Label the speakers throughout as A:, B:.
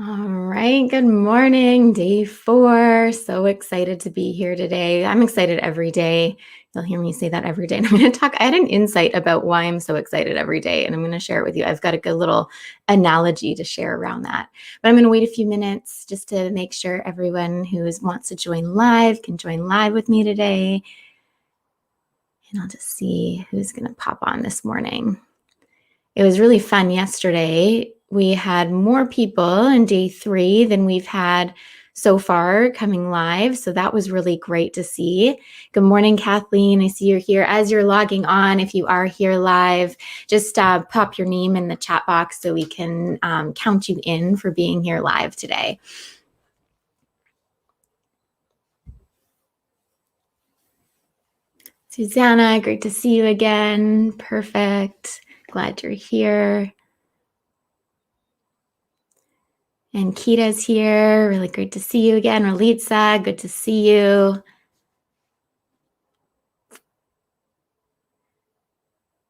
A: All right, good morning, day 4. So excited to be here today. I'm excited every day. You'll hear me say that every day. And I'm going to talk, I had an insight about why I'm so excited every day, and I'm going to share it with you. I've got a good little analogy to share around that. But I'm going to wait a few minutes just to make sure everyone who wants to join live can join live with me today. And I'll just see who's going to pop on this morning. It was really fun yesterday. We had more people in day 3 than we've had so far coming live. So that was really great to see. Good morning, Kathleen. I see you're here. As you're logging on, if you are here live, just pop your name in the chat box so we can count you in for being here live today. Susanna, great to see you again. Perfect. Glad you're here. And Kita's here. Really great to see you again. Rolitza, good to see you.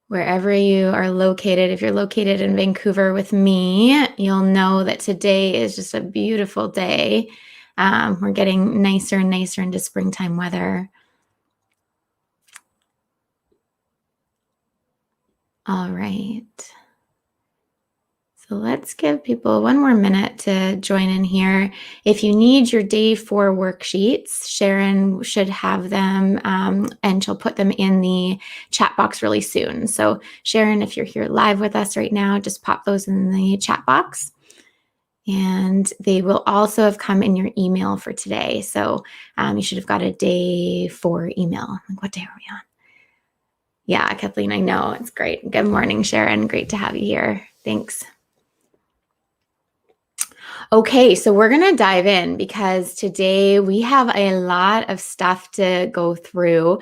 A: Wherever you are located, if you're located in Vancouver with me, you'll know that today is just a beautiful day. We're getting nicer and nicer into springtime weather. All right. So let's give people one more minute to join in here. If you need your day 4 worksheets, Sharon should have them and she'll put them in the chat box really soon. So Sharon, if you're here live with us right now, just pop those in the chat box. And they will also have come in your email for today. So you should have got a day 4 email. Like, what day are we on? Yeah, Kathleen, I know. It's great. Good morning, Sharon. Great to have you here. Thanks. Okay, so we're going to dive in because today we have a lot of stuff to go through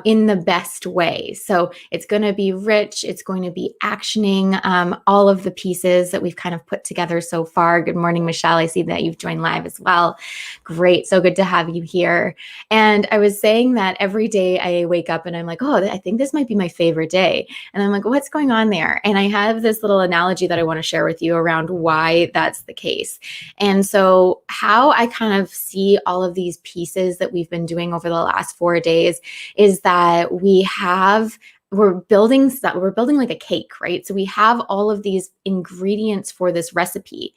A: in the best way. So it's going to be rich. It's going to be actioning all of the pieces that we've kind of put together so far. Good morning, Michelle. I see that you've joined live as well. Great. So good to have you here. And I was saying that every day I wake up and I'm like, oh, I think this might be my favorite day. And I'm like, what's going on there? And I have this little analogy that I want to share with you around why that's the case. And so how I kind of see all of these pieces that we've been doing over the last 4 days is that we're building like a cake, right? So we have all of these ingredients for this recipe,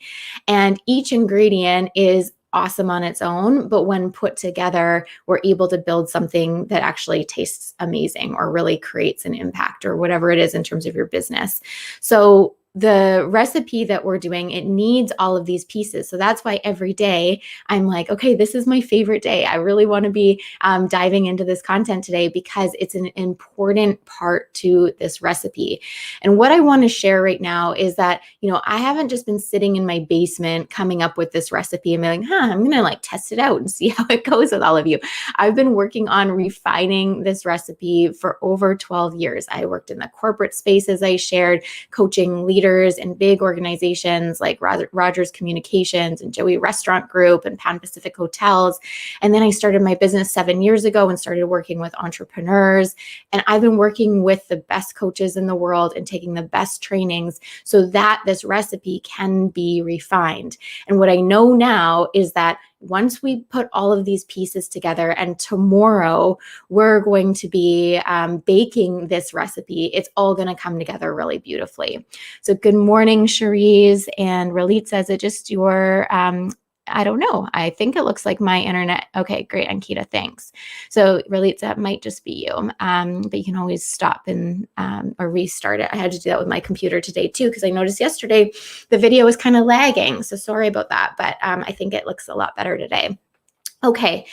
A: and each ingredient is awesome on its own, but when put together, we're able to build something that actually tastes amazing or really creates an impact or whatever it is in terms of your business. So the recipe that we're doing, it needs all of these pieces. So that's why every day I'm like, okay, this is my favorite day. I really want to be diving into this content today because it's an important part to this recipe. And what I want to share right now is that, I haven't just been sitting in my basement coming up with this recipe and being like, I'm going to like test it out and see how it goes with all of you. I've been working on refining this recipe for over 12 years. I worked in the corporate space, as I shared, coaching leaders in big organizations like Rogers Communications and Joey Restaurant Group and Pan Pacific Hotels. And then I started my business 7 years ago and started working with entrepreneurs. And I've been working with the best coaches in the world and taking the best trainings so that this recipe can be refined. And what I know now is that once we put all of these pieces together, and tomorrow we're going to be baking this recipe, it's all going to come together really beautifully. So good morning, Cherise. And Ralit says, it just your, I don't know. I think it looks like my internet. Okay, great, Ankita, thanks. So Ralit, that might just be you, but you can always stop and or restart it. I had to do that with my computer today too, because I noticed yesterday the video was kind of lagging. So sorry about that, but I think it looks a lot better today. Okay,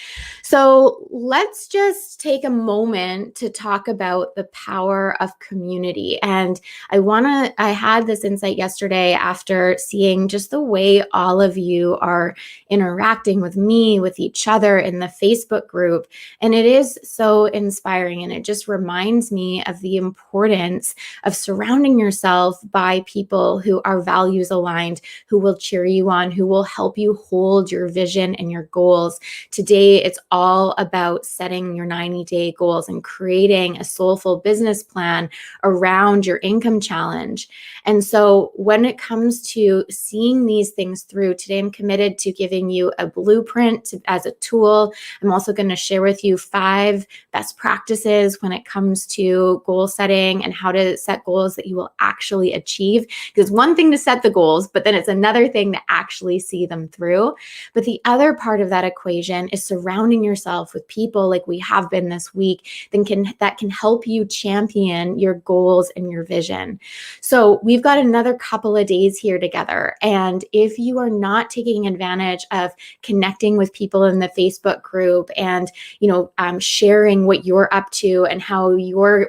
A: so let's just take a moment to talk about the power of community. And I had this insight yesterday after seeing just the way all of you are interacting with me, with each other in the Facebook group. And it is so inspiring. And it just reminds me of the importance of surrounding yourself by people who are values aligned, who will cheer you on, who will help you hold your vision and your goals. Today, it's all all about setting your 90-day goals and creating a soulful business plan around your income challenge. And so when it comes to seeing these things through, today I'm committed to giving you a blueprint as a tool. I'm also going to share with you 5 best practices when it comes to goal setting and how to set goals that you will actually achieve. Because one thing to set the goals, but then it's another thing to actually see them through. But the other part of that equation is surrounding yourself with people like we have been this week that can help you champion your goals and your vision. So we've got another couple of days here together. And if you are not taking advantage of connecting with people in the Facebook group and, sharing what you're up to and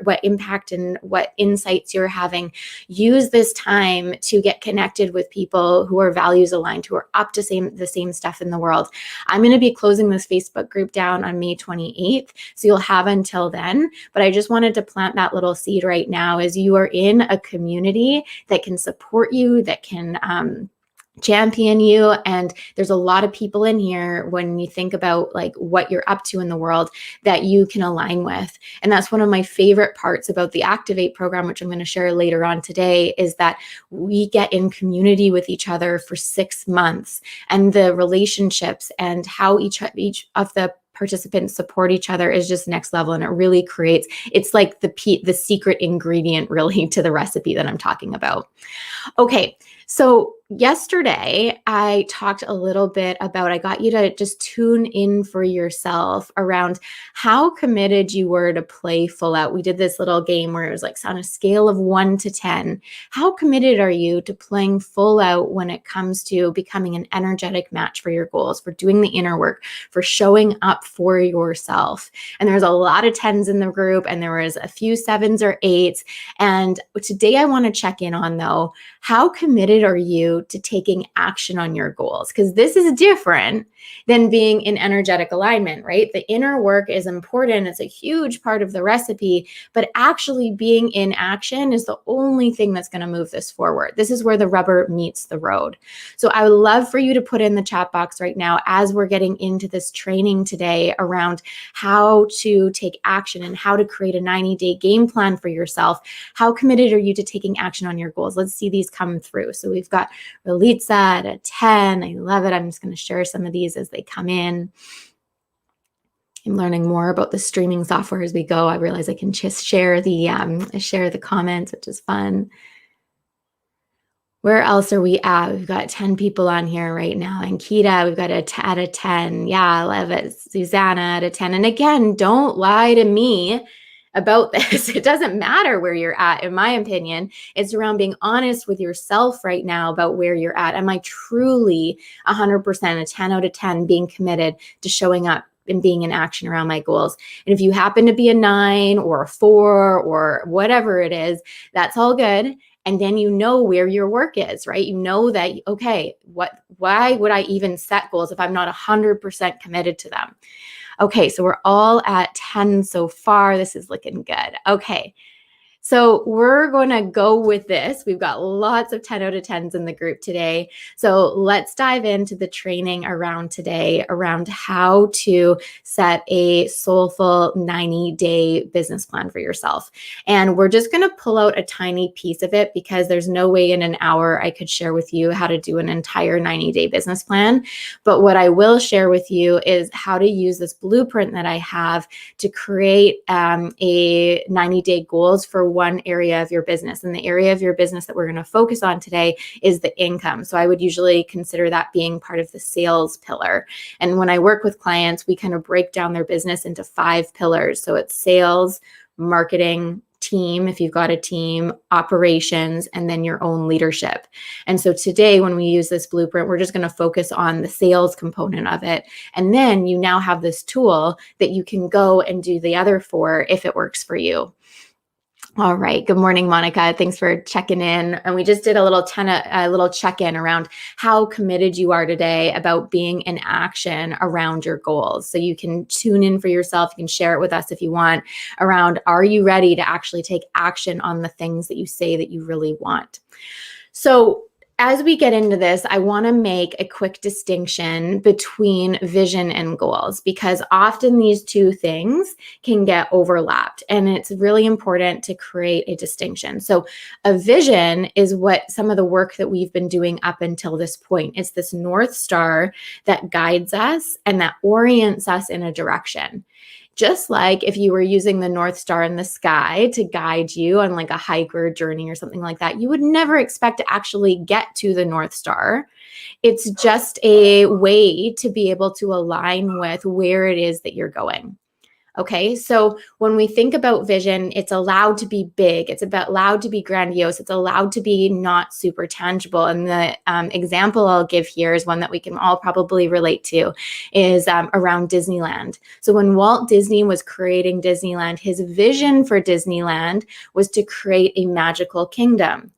A: what impact and what insights you're having, use this time to get connected with people who are values aligned, who are up to the same stuff in the world. I'm going to be closing this Facebook group down on May 28th. So you'll have until then, but I just wanted to plant that little seed right now as you are in a community that can support you, that can, champion you. And there's a lot of people in here when you think about like what you're up to in the world that you can align with. And that's one of my favorite parts about the Activate program, which I'm going to share later on today, is that we get in community with each other for 6 months, and the relationships and how each of the participants support each other is just next level. And it really creates, it's like the secret ingredient really to the recipe that I'm talking about. Okay. So yesterday I talked a little bit about, I got you to just tune in for yourself around how committed you were to play full out. We did this little game where it was like on a scale of 1 to 10. How committed are you to playing full out when it comes to becoming an energetic match for your goals, for doing the inner work, for showing up for yourself? And there's a lot of 10s in the group, and there was a few 7s or 8s. And today I want to check in on, though, how committed are you to taking action on your goals? Because this is different than being in energetic alignment, right? The inner work is important. It's a huge part of the recipe, but actually being in action is the only thing that's going to move this forward. This is where the rubber meets the road. So I would love for you to put in the chat box right now as we're getting into this training today around how to take action and how to create a 90-day game plan for yourself. How committed are you to taking action on your goals? Let's see these come through. So we've got Relitza at a 10. I love it. I'm just going to share some of these as they come in. I'm learning more about the streaming software as we go. I realize I can just share the comments, which is fun. Where else are we at? We've got 10 people on here right now. Ankita, we've got at a 10. Yeah, I love it. Susanna at a 10. And again, don't lie to me about this. It doesn't matter where you're at, in my opinion. It's around being honest with yourself right now about where you're at. Am I truly 100% a 10 out of 10 being committed to showing up and being in action around my goals? And if you happen to be a 9 or a 4 or whatever it is, that's all good. And then you know where your work is, right? You know that, okay, why would I even set goals if I'm not 100% committed to them? Okay, so we're all at 10 so far. This is looking good. Okay. So we're going to go with this. We've got lots of 10 out of 10s in the group today. So let's dive into the training around today around how to set a soulful 90-day business plan for yourself. And we're just going to pull out a tiny piece of it because there's no way in an hour I could share with you how to do an entire 90-day business plan. But what I will share with you is how to use this blueprint that I have to create a 90-day goals for one area of your business. And the area of your business that we're going to focus on today is the income. So I would usually consider that being part of the sales pillar. And when I work with clients, we kind of break down their business into 5 pillars. So it's sales, marketing, team, if you've got a team, operations, and then your own leadership. And so today, when we use this blueprint, we're just going to focus on the sales component of it. And then you now have this tool that you can go and do the other 4 if it works for you. All right. Good morning, Monica. Thanks for checking in. And we just did a little check-in around how committed you are today about being in action around your goals. So you can tune in for yourself. You can share it with us if you want around, are you ready to actually take action on the things that you say that you really want? So as we get into this, I want to make a quick distinction between vision and goals, because often these two things can get overlapped, and it's really important to create a distinction. So a vision is what some of the work that we've been doing up until this point. It's this North Star that guides us and that orients us in a direction. Just like if you were using the North Star in the sky to guide you on like a hike or a journey or something like that, you would never expect to actually get to the North Star. It's just a way to be able to align with where it is that you're going. Okay, so when we think about vision, it's allowed to be big, it's allowed to be grandiose, it's allowed to be not super tangible. And the example I'll give here is one that we can all probably relate to, is around Disneyland. So when Walt Disney was creating Disneyland, his vision for Disneyland was to create a magical kingdom.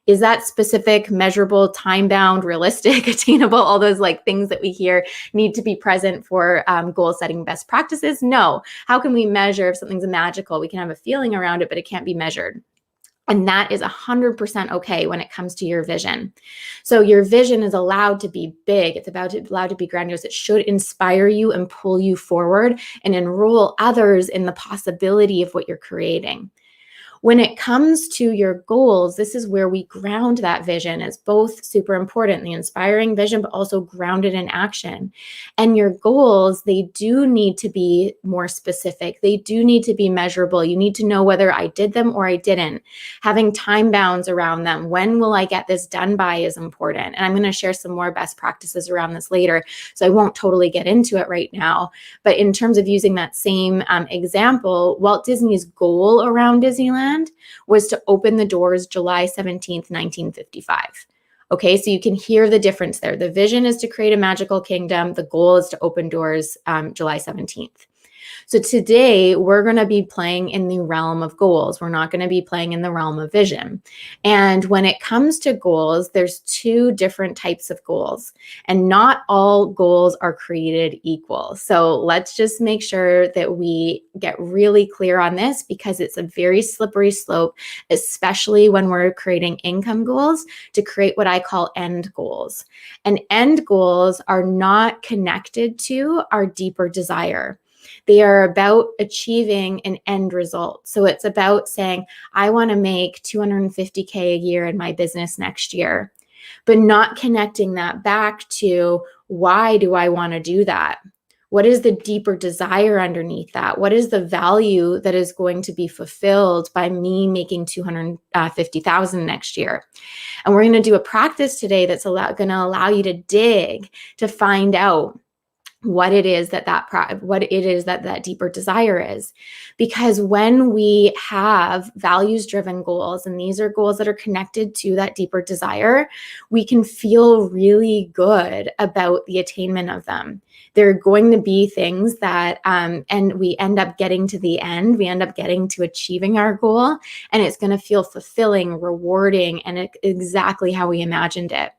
A: Is that specific, measurable, time-bound, realistic, attainable? All those like things that we hear need to be present for goal setting best practices? No. How can we measure if something's magical? We can have a feeling around it, but it can't be measured. And that is 100% okay when it comes to your vision. So your vision is allowed to be big. It's allowed to be grandiose. It should inspire you and pull you forward and enroll others in the possibility of what you're creating. When it comes to your goals, this is where we ground that vision. It's both super important, the inspiring vision, but also grounded in action. And your goals, they do need to be more specific. They do need to be measurable. You need to know whether I did them or I didn't. Having time bounds around them. When will I get this done by is important. And I'm going to share some more best practices around this later, so I won't totally get into it right now. But in terms of using that same example, Walt Disney's goal around Disneyland was to open the doors July 17th, 1955. Okay, so you can hear the difference there. The vision is to create a magical kingdom. The goal is to open doors July 17th. So today we're going to be playing in the realm of goals. We're not going to be playing in the realm of vision. And when it comes to goals, there's two different types of goals, and not all goals are created equal. So let's just make sure that we get really clear on this, because it's a very slippery slope, especially when we're creating income goals, to create what I call end goals. And end goals are not connected to our deeper desire. They are about achieving an end result. So it's about saying, I want to make $250K a year in my business next year, but not connecting that back to, why do I want to do that? What is the deeper desire underneath that? What is the value that is going to be fulfilled by me making $250,000 next year? And we're going to do a practice today that's going to allow you to dig to find out what it is that deeper desire is. Because when we have values-driven goals, and these are goals that are connected to that deeper desire, we can feel really good about the attainment of them. There are going to be things that, and we end up getting to the end, we end up getting to achieving our goal, and it's going to feel fulfilling, rewarding, and exactly how we imagined it.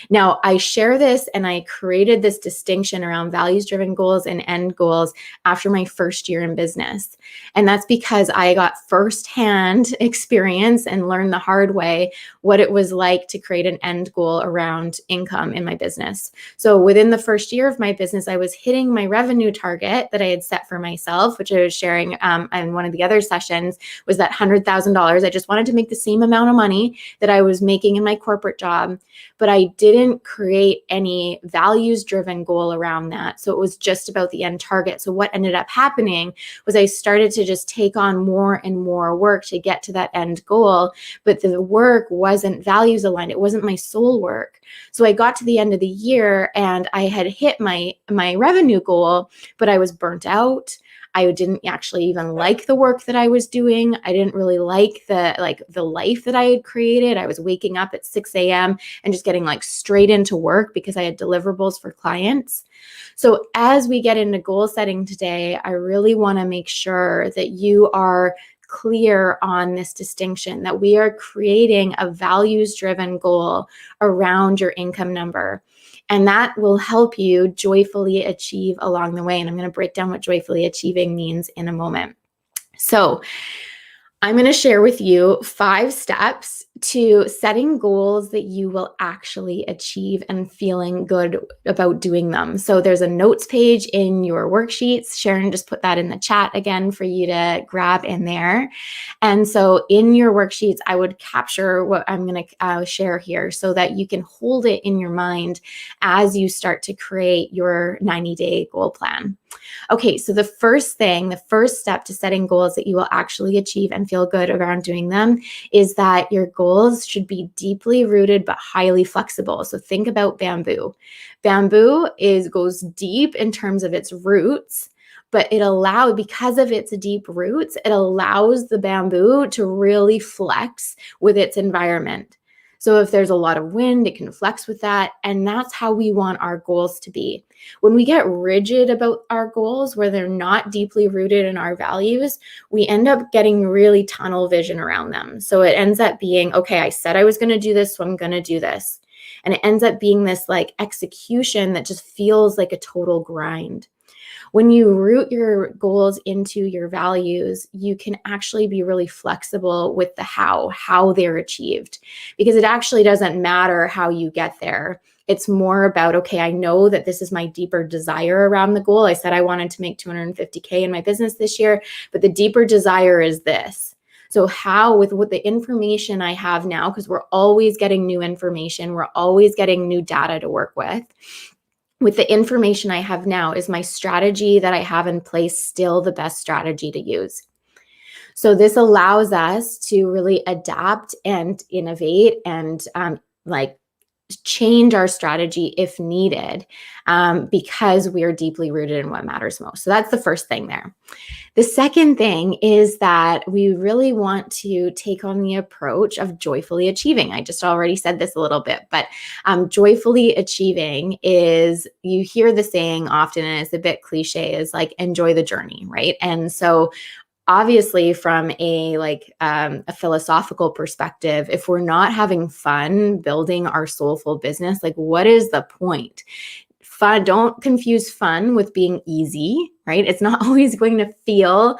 A: Now, I share this, and I created this distinction around values-driven goals and end goals after my first year in business. And that's because I got firsthand experience and learned the hard way what it was like to create an end goal around income in my business. So within the first year of my business, I was hitting my revenue target that I had set for myself, which I was sharing in one of the other sessions, was that $100,000. I just wanted to make the same amount of money that I was making in my corporate job, but I didn't create any values-driven goal around that. So it was just about the end target. So what ended up happening was I started to just take on more and more work to get to that end goal, but the work wasn't values aligned. It wasn't my soul work. So I got to the end of the year and I had hit my revenue goal, but I was burnt out. I didn't actually even like the work that I was doing. I didn't really like the life that I had created. I was waking up at 6 a.m. and just getting straight into work because I had deliverables for clients. So as we get into goal setting today, I really want to make sure that you are clear on this distinction, that we are creating a values-driven goal around your income number. And that will help you joyfully achieve along the way. And I'm going to break down what joyfully achieving means in a moment. So I'm going to share with you 5 steps to setting goals that you will actually achieve and feeling good about doing them. So there's a notes page in your worksheets. Sharon just put that in the chat again for you to grab in there. And so in your worksheets, I would capture what I'm going to share here so that you can hold it in your mind as you start to create your 90-day goal plan. Okay, so the first step to setting goals that you will actually achieve and feel good around doing them is that your goals should be deeply rooted but highly flexible. So think about bamboo. Bamboo goes deep in terms of its roots, but because of its deep roots, it allows the bamboo to really flex with its environment. So if there's a lot of wind, it can flex with that. And that's how we want our goals to be. When we get rigid about our goals, where they're not deeply rooted in our values, we end up getting really tunnel vision around them. So it ends up being, okay, I said I was going to do this, so I'm going to do this. And it ends up being this like execution that just feels like a total grind. When you root your goals into your values, you can actually be really flexible with the how they're achieved, because it actually doesn't matter how you get there. It's more about, okay, I know that this is my deeper desire around the goal. I said I wanted to make $250K in my business this year, but the deeper desire is this. So how, with the information I have now, because we're always getting new information, we're always getting new data to work with the information I have now, is my strategy that I have in place still the best strategy to use? So this allows us to really adapt and innovate and change our strategy if needed, because we are deeply rooted in what matters most. So that's the first thing there. The second thing is that we really want to take on the approach of joyfully achieving. I just already said this a little bit, but joyfully achieving is, you hear the saying often, and it's a bit cliche, is like, enjoy the journey, right? And so obviously from a philosophical perspective, if we're not having fun building our soulful business, like, what is the point? Fun, don't confuse fun with being easy, right? It's not always going to feel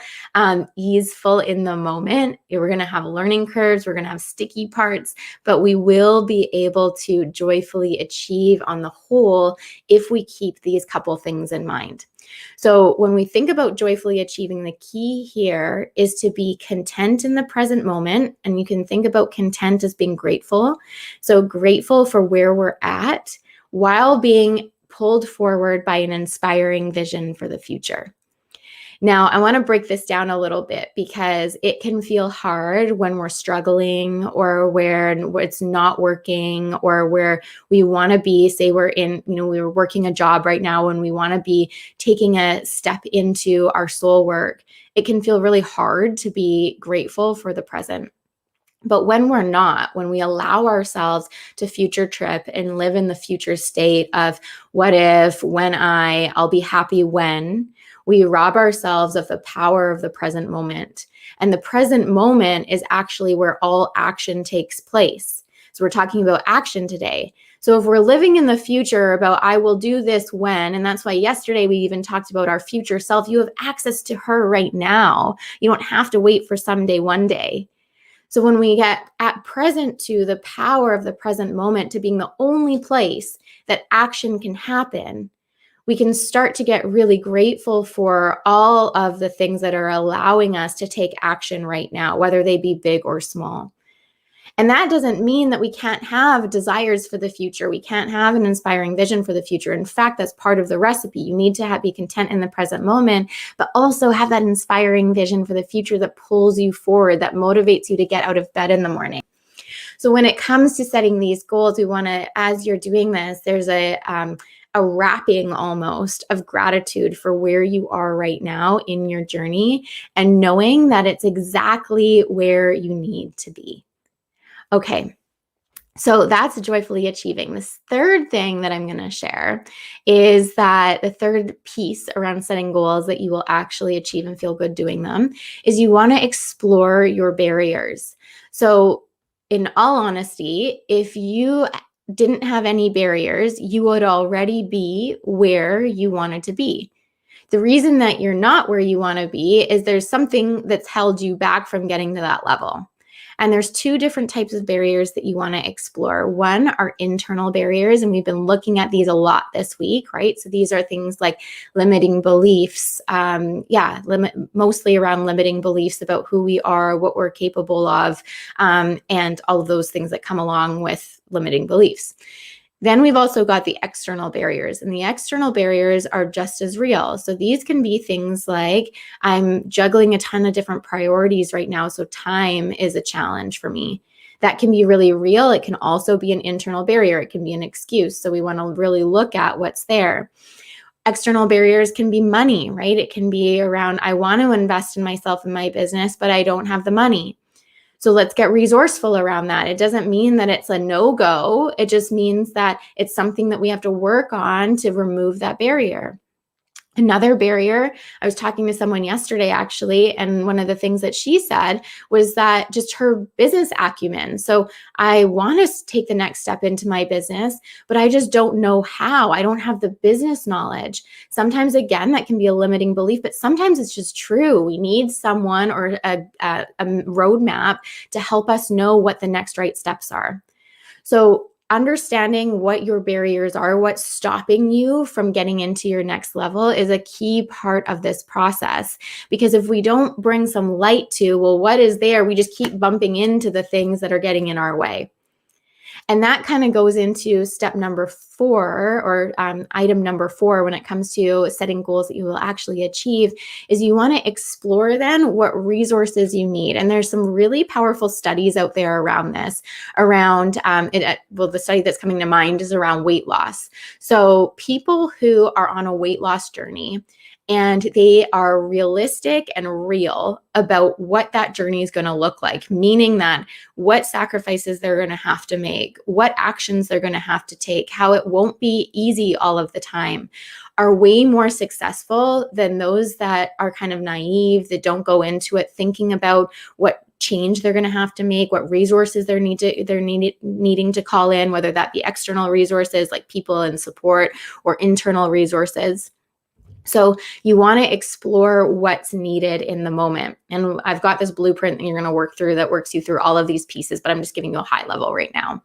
A: easeful in the moment. We're going to have learning curves, we're going to have sticky parts, but we will be able to joyfully achieve on the whole if we keep these couple things in mind. So when we think about joyfully achieving, the key here is to be content in the present moment. And you can think about content as being grateful. So grateful for where we're at, while being pulled forward by an inspiring vision for the future. Now, I want to break this down a little bit, because it can feel hard when we're struggling, or where it's not working, or where we want to be, say we're working a job right now and we want to be taking a step into our soul work. It can feel really hard to be grateful for the present. But when we allow ourselves to future trip and live in the future state of what if, I'll be happy when, we rob ourselves of the power of the present moment. And the present moment is actually where all action takes place. So we're talking about action today. So if we're living in the future about, I will do this when, and that's why yesterday we even talked about our future self, you have access to her right now. You don't have to wait for someday, one day. So when we get at present to the power of the present moment, to being the only place that action can happen, we can start to get really grateful for all of the things that are allowing us to take action right now, whether they be big or small. And that doesn't mean that we can't have desires for the future. We can't have an inspiring vision for the future. In fact, that's part of the recipe. You need to be content in the present moment, but also have that inspiring vision for the future that pulls you forward, that motivates you to get out of bed in the morning. So when it comes to setting these goals, we want to, as you're doing this, there's a wrapping almost of gratitude for where you are right now in your journey, and knowing that it's exactly where you need to be. Okay, so that's joyfully achieving. This third thing that I'm going to share is that the third piece around setting goals that you will actually achieve and feel good doing them is you want to explore your barriers. So in all honesty, if you didn't have any barriers, you would already be where you wanted to be. The reason that you're not where you want to be is there's something that's held you back from getting to that level. And there's two different types of barriers that you want to explore. One are internal barriers, and we've been looking at these a lot this week, right? So these are things like limiting beliefs, mostly around limiting beliefs about who we are, what we're capable of, and all of those things that come along with limiting beliefs. Then we've also got the external barriers, and the external barriers are just as real. So these can be things like, I'm juggling a ton of different priorities right now, so time is a challenge for me. That can be really real. It can also be an internal barrier. It can be an excuse. So we want to really look at what's there. External barriers can be money, right? It can be around, I want to invest in myself and my business, but I don't have the money. So let's get resourceful around that. It doesn't mean that it's a no-go. It just means that it's something that we have to work on to remove that barrier. Another barrier, I was talking to someone yesterday actually, and one of the things that she said was that just her business acumen. So I want to take the next step into my business, but I just don't know how. I don't have the business knowledge. Sometimes, again, that can be a limiting belief, but sometimes it's just true. We need someone or a roadmap to help us know what the next right steps are. So understanding what your barriers are, what's stopping you from getting into your next level is a key part of this process. Because if we don't bring some light to, well, what is there? We just keep bumping into the things that are getting in our way. And that kind of goes into step number 4, or item number 4 when it comes to setting goals that you will actually achieve, is you want to explore then what resources you need. And there's some really powerful studies out there around this, the study that's coming to mind is around weight loss. So people who are on a weight loss journey, and they are realistic and real about what that journey is going to look like, meaning that what sacrifices they're going to have to make, what actions they're going to have to take, how it won't be easy all of the time, are way more successful than those that are kind of naive, that don't go into it thinking about what change they're going to have to make, what resources they're needing to call in, whether that be external resources like people and support, or internal resources. So you want to explore what's needed in the moment. And I've got this blueprint that you're going to work through that works you through all of these pieces, but I'm just giving you a high level right now.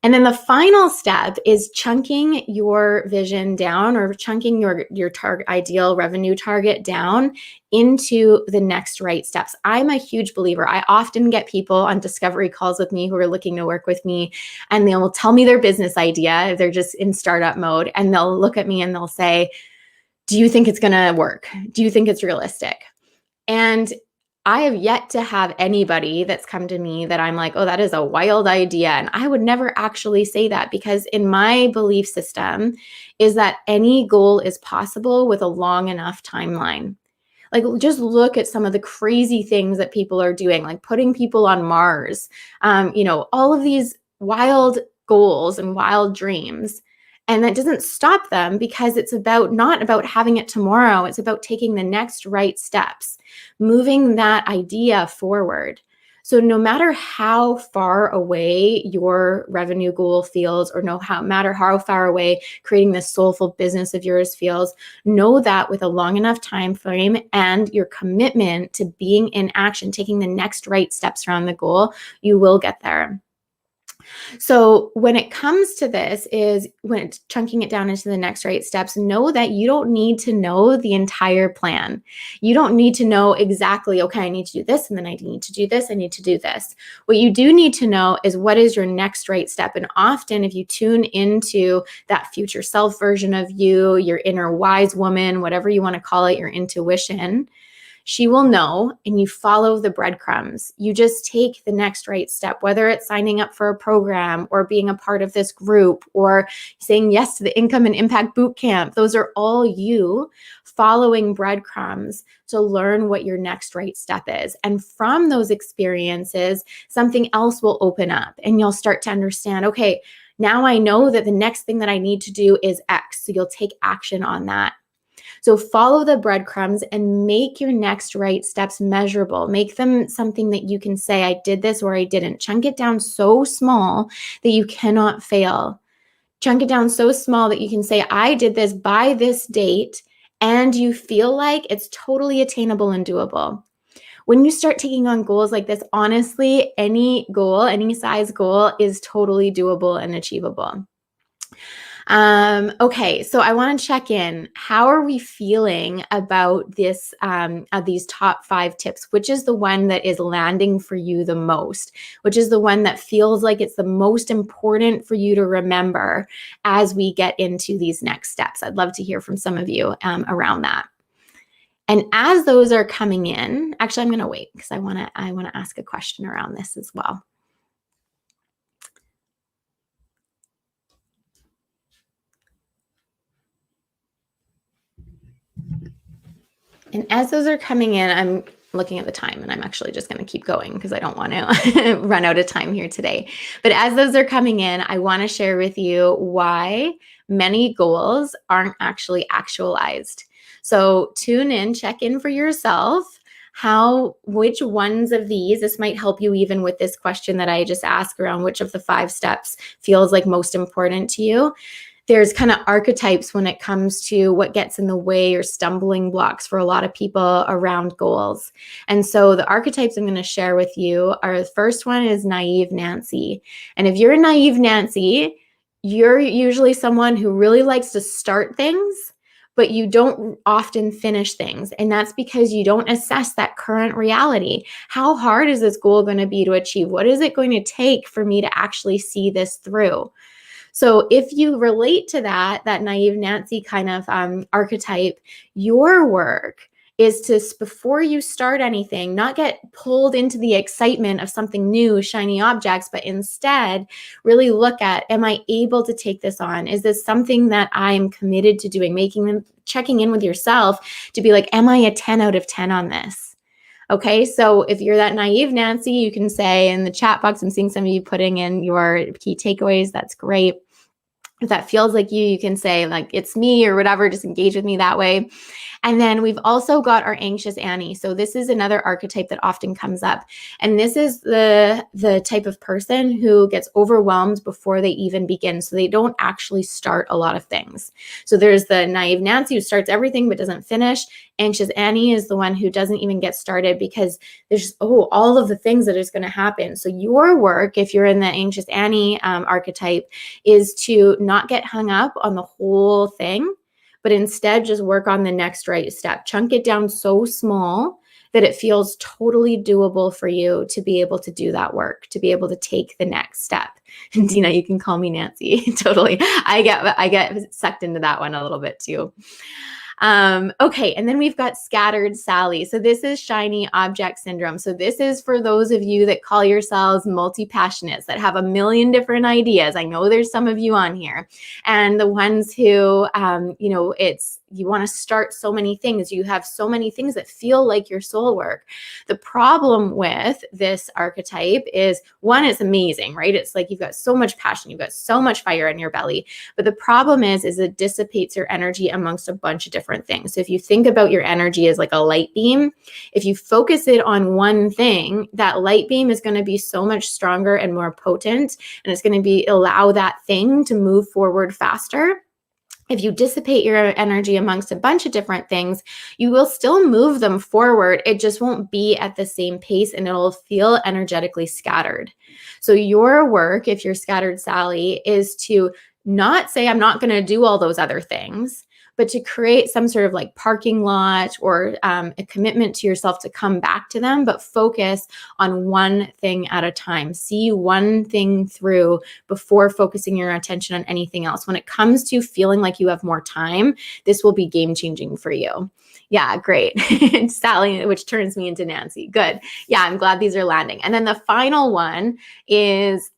A: And then the final step is chunking your vision down, or chunking your target, ideal revenue target down into the next right steps. I'm a huge believer. I often get people on discovery calls with me who are looking to work with me, and they'll tell me their business idea if they're just in startup mode, and they'll look at me and they'll say, do you think it's going to work? Do you think it's realistic? And I have yet to have anybody that's come to me that I'm like, oh, that is a wild idea. And I would never actually say that, because in my belief system is that any goal is possible with a long enough timeline. Like, just look at some of the crazy things that people are doing, like putting people on Mars, all of these wild goals and wild dreams. And that doesn't stop them, because it's not about having it tomorrow. It's about taking the next right steps, moving that idea forward. So no matter how far away your revenue goal feels, or no matter how far away creating this soulful business of yours feels, know that with a long enough time frame and your commitment to being in action, taking the next right steps around the goal, you will get there. So when it comes to this, is when it's chunking it down into the next right steps, know that you don't need to know the entire plan. You don't need to know exactly, okay, I need to do this, and then I need to do this, I need to do this. What you do need to know is what is your next right step. And often if you tune into that future self version of you, your inner wise woman, whatever you want to call it, your intuition, she will know, and you follow the breadcrumbs. You just take the next right step, whether it's signing up for a program, or being a part of this group, or saying yes to the Income and Impact Bootcamp. Those are all you following breadcrumbs to learn what your next right step is. And from those experiences, something else will open up, and you'll start to understand, okay, now I know that the next thing that I need to do is X. So you'll take action on that. So follow the breadcrumbs and make your next right steps measurable. Make them something that you can say, I did this or I didn't. Chunk it down so small that you cannot fail. Chunk it down so small that you can say, I did this by this date, and you feel like it's totally attainable and doable. when you start taking on goals like this, honestly, any goal, any size goal is totally doable and achievable. Okay, so I want to check in. How are we feeling about this, these top 5 tips? Which is the one that is landing for you the most? Which is the one that feels like it's the most important for you to remember as we get into these next steps? I'd love to hear from some of you around that. And as those are coming in, actually, I'm going to wait because I want to ask a question around this as well. And as those are coming in, I'm looking at the time and I'm actually just going to keep going because I don't want to run out of time here today. But as those are coming in, I want to share with you why many goals aren't actually actualized. So tune in, check in for yourself. Which ones of these, this might help you even with this question that I just asked around which of the 5 steps feels like most important to you. There's kind of archetypes when it comes to what gets in the way or stumbling blocks for a lot of people around goals. And so the archetypes I'm going to share with you are, the first one is naive Nancy. And if you're a naive Nancy, you're usually someone who really likes to start things, but you don't often finish things. And that's because you don't assess that current reality. How hard is this goal going to be to achieve? What is it going to take for me to actually see this through? So if you relate to that naive Nancy kind of archetype, your work is to, before you start anything, not get pulled into the excitement of something new, shiny objects, but instead really look at, am I able to take this on? Is this something that I'm committed to doing? Checking in with yourself to be like, am I a 10 out of 10 on this? Okay, so if you're that naive Nancy, you can say in the chat box, I'm seeing some of you putting in your key takeaways. That's great. If that feels like you can say like, it's me or whatever, just engage with me that way. And then we've also got our anxious Annie. So this is another archetype that often comes up. And this is the type of person who gets overwhelmed before they even begin. So they don't actually start a lot of things. So there's the naive Nancy who starts everything but doesn't finish. Anxious Annie is the one who doesn't even get started because there's all of the things that is going to happen. So your work, if you're in the anxious Annie archetype, is to not get hung up on the whole thing, but instead just work on the next right step. Chunk it down so small that it feels totally doable for you to be able to do that work, to be able to take the next step. And Dina, you can call me Nancy. Totally. I get sucked into that one a little bit too. Okay, and then we've got scattered Sally. So this is shiny object syndrome. So this is for those of you that call yourselves multi-passionates, that have a million different ideas. I know there's some of you on here, and the ones who, you want to start so many things. You have so many things that feel like your soul work. The problem with this archetype is, one, it's amazing, right? It's like you've got so much passion, you've got so much fire in your belly. But the problem is it dissipates your energy amongst a bunch of different things. So if you think about your energy as like a light beam, if you focus it on one thing, that light beam is going to be so much stronger and more potent, and it's going to allow that thing to move forward faster. If you dissipate your energy amongst a bunch of different things, you will still move them forward. It just won't be at the same pace, and it'll feel energetically scattered. So your work, if you're scattered Sally, is to not say, I'm not going to do all those other things, but to create some sort of like parking lot or a commitment to yourself to come back to them, but focus on one thing at a time. See one thing through before focusing your attention on anything else. When it comes to feeling like you have more time, this will be game-changing for you. Yeah, great. Sally, which turns me into Nancy. Good. Yeah, I'm glad these are landing. And then the final one is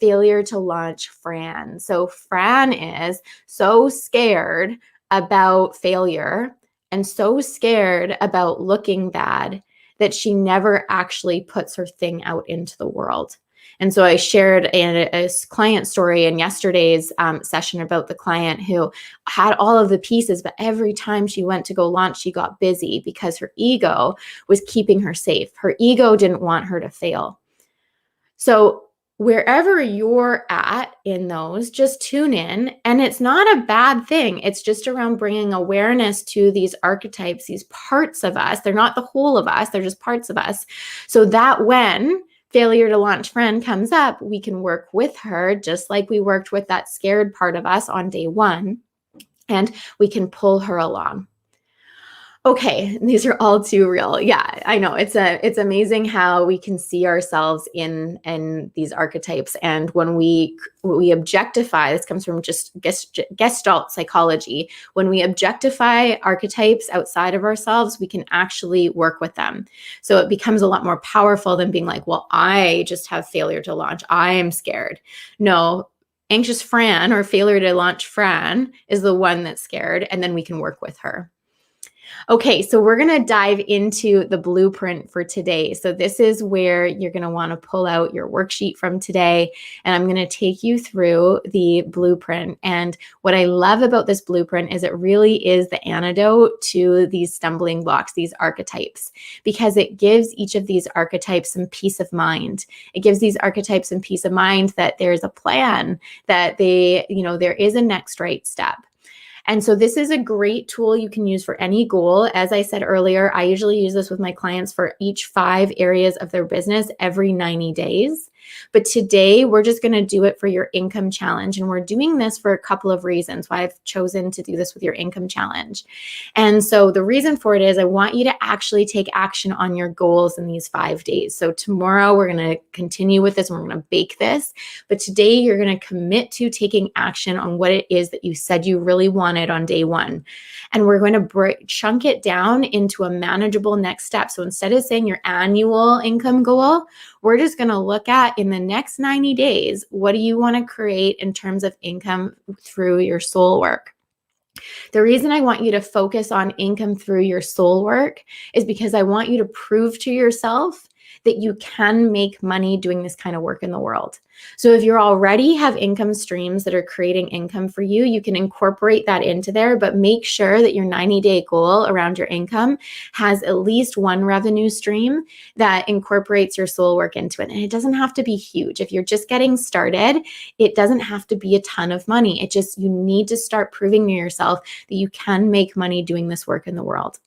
A: failure to launch Fran. So Fran is so scared about failure and so scared about looking bad that she never actually puts her thing out into the world. And so I shared a client story in yesterday's session about the client who had all of the pieces, but every time she went to go launch, she got busy because her ego was keeping her safe. Her ego didn't want her to fail. So wherever you're at in those, just tune in. And it's not a bad thing. It's just around bringing awareness to these archetypes, these parts of us. They're not the whole of us, they're just parts of us. So that when failure to launch friend comes up, we can work with her just like we worked with that scared part of us on day one, and we can pull her along. Okay, these are all too real. Yeah, I know. It's amazing how we can see ourselves in these archetypes, and when we objectify, this comes from just Gestalt psychology. When we objectify archetypes outside of ourselves, we can actually work with them. So it becomes a lot more powerful than being like, well, I just have failure to launch. I am scared. No, anxious Fran or failure to launch Fran is the one that's scared, and then we can work with her. Okay, so we're going to dive into the blueprint for today. So this is where you're going to want to pull out your worksheet from today, and I'm going to take you through the blueprint. And what I love about this blueprint is it really is the antidote to these stumbling blocks, these archetypes, because it gives each of these archetypes some peace of mind. It gives these archetypes some peace of mind that there's a plan, that there is a next right step. And so this is a great tool you can use for any goal. As I said earlier, I usually use this with my clients for each 5 areas of their business every 90 days. But today we're just going to do it for your income challenge. And we're doing this for a couple of reasons why I've chosen to do this with your income challenge. And so the reason for it is I want you to actually take action on your goals in these 5 days. So tomorrow we're going to continue with this and we're going to bake this. But today you're going to commit to taking action on what it is that you said you really wanted on day one. And we're going to chunk it down into a manageable next step. So instead of saying your annual income goal, we're just going to look at in the next 90 days, what do you want to create in terms of income through your soul work? The reason I want you to focus on income through your soul work is because I want you to prove to yourself that you can make money doing this kind of work in the world. So if you already have income streams that are creating income for you, you can incorporate that into there, but make sure that your 90-day goal around your income has at least one revenue stream that incorporates your soul work into it. And it doesn't have to be huge. If you're just getting started, it doesn't have to be a ton of money. You need to start proving to yourself that you can make money doing this work in the world.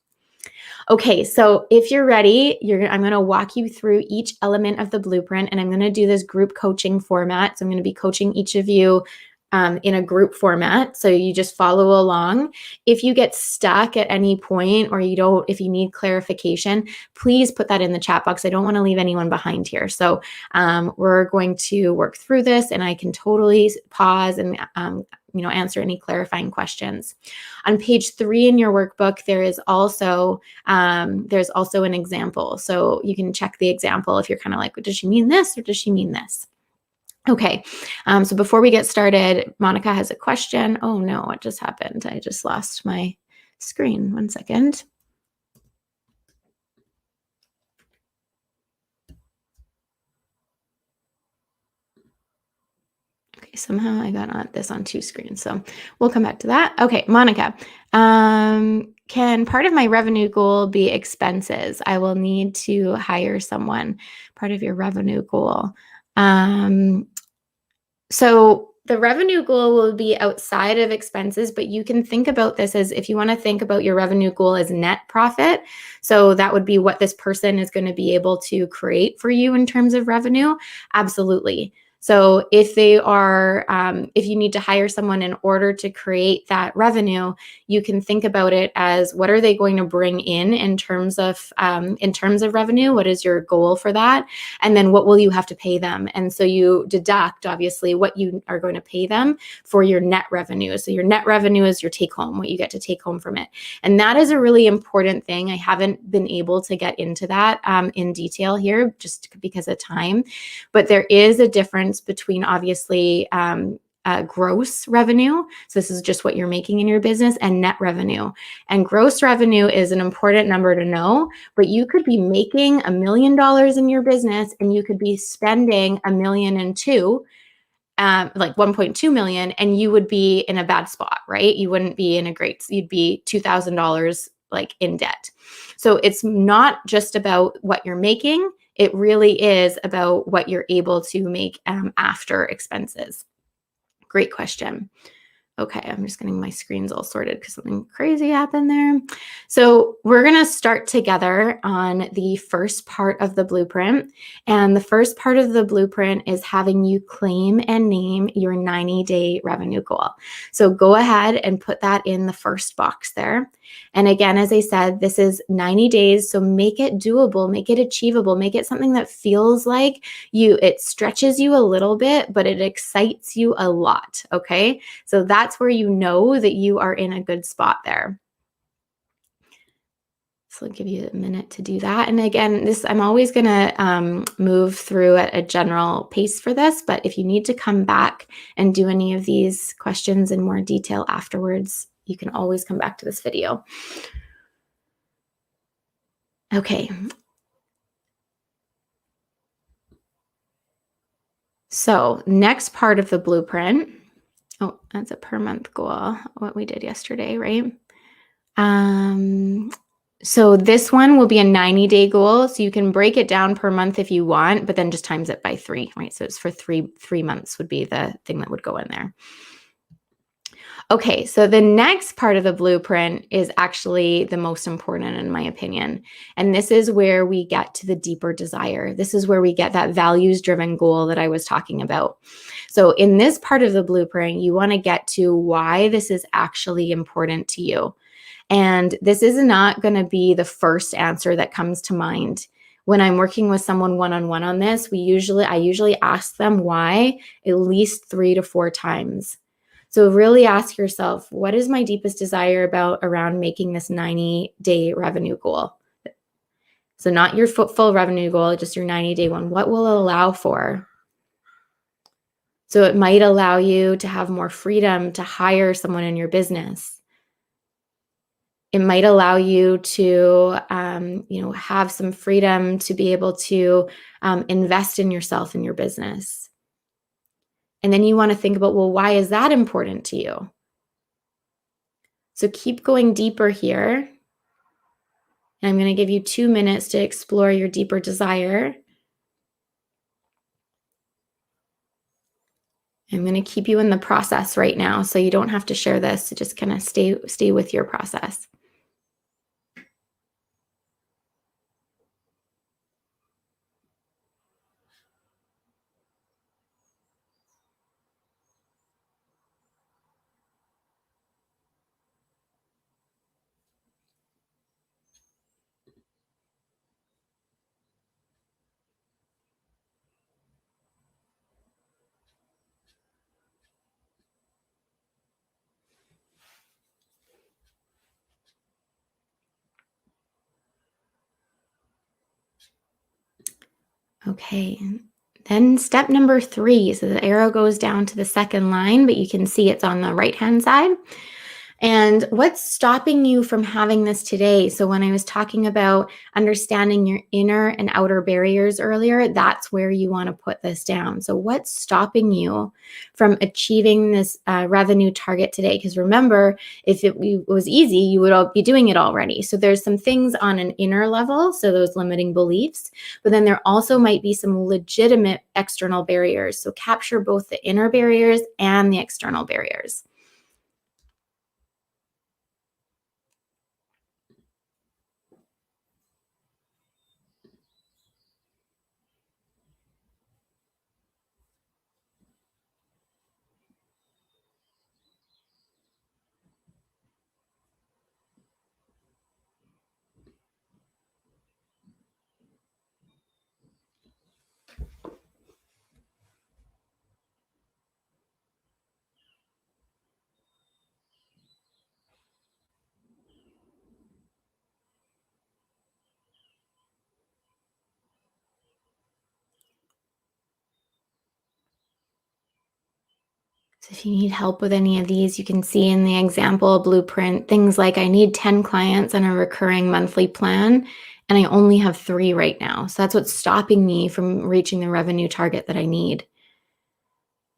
A: Okay, so if you're ready, I'm going to walk you through each element of the blueprint, and I'm going to do this group coaching format. So I'm going to be coaching each of you in a group format. So you just follow along. If you get stuck at any point or if you need clarification, please put that in the chat box. I don't want to leave anyone behind here. So we're going to work through this, and I can totally pause and answer any clarifying questions. On page 3 in your workbook, there's also an example. So you can check the example if you're kind of like, does she mean this or does she mean this? Okay, so before we get started, Monica has a question. Oh no, what just happened? I just lost my screen. 1 second. Okay, somehow I got this on 2 screens, so we'll come back to that. Okay, Monica, can part of my revenue goal be expenses? I will need to hire someone. Part of your revenue goal. So the revenue goal will be outside of expenses, but you can think about this as if you want to think about your revenue goal as net profit. So that would be what this person is going to be able to create for you in terms of revenue. Absolutely. So if if you need to hire someone in order to create that revenue, you can think about it as what are they going to bring in terms of revenue? What is your goal for that? And then what will you have to pay them? And so you deduct obviously what you are going to pay them for your net revenue. So your net revenue is your take home, what you get to take home from it. And that is a really important thing. I haven't been able to get into that in detail here just because of time, but there is a difference between obviously gross revenue. So this is just what you're making in your business, and net revenue. And gross revenue is an important number to know, but you could be making $1 million in your business and you could be spending $1.2 million, like 1.2 million, and you would be in a bad spot, right? You wouldn't be you'd be $2,000 like in debt. So it's not just about what you're making. It really is about what you're able to make after expenses. Great question. Okay, I'm just getting my screens all sorted because something crazy happened there. So we're going to start together on the first part of the blueprint. And the first part of the blueprint is having you claim and name your 90-day revenue goal. So go ahead and put that in the first box there. And again, as I said, this is 90 days. So make it doable, make it achievable, make it something that feels like it stretches you a little bit, but it excites you a lot. Okay. So that's where you know that you are in a good spot there. So I'll give you a minute to do that. And again, I'm always going to move through at a general pace for this, but if you need to come back and do any of these questions in more detail afterwards, you can always come back to this video. Okay. So next part of the blueprint. Oh, that's a per month goal, what we did yesterday, right? So this one will be a 90-day goal. So you can break it down per month if you want, but then just times it by 3, right? So it's for three months would be the thing that would go in there. Okay, so the next part of the blueprint is actually the most important in my opinion. And this is where we get to the deeper desire. This is where we get that values-driven goal that I was talking about. So in this part of the blueprint, you want to get to why this is actually important to you. And this is not going to be the first answer that comes to mind. When I'm working with someone one-on-one on this, I usually ask them why at least 3 to 4 times. So really ask yourself, what is my deepest desire around making this 90-day revenue goal? So not your full revenue goal, just your 90-day one. What will it allow for? So it might allow you to have more freedom to hire someone in your business. It might allow you to, have some freedom to be able to invest in yourself and your business. And then you want to think about, well, why is that important to you? So keep going deeper here. And I'm going to give you 2 minutes to explore your deeper desire. I'm going to keep you in the process right now, so you don't have to share this. So just kind of stay with your process. Okay, then step number 3. So the arrow goes down to the second line, but you can see it's on the right-hand side. And what's stopping you from having this today? So when I was talking about understanding your inner and outer barriers earlier, that's where you want to put this down. So what's stopping you from achieving this revenue target today? Because remember, if it was easy, you would all be doing it already. So there's some things on an inner level, so those limiting beliefs, but then there also might be some legitimate external barriers. So capture both the inner barriers and the external barriers. So if you need help with any of these, you can see in the example blueprint, things like I need 10 clients on a recurring monthly plan, and I only have 3 right now. So that's what's stopping me from reaching the revenue target that I need.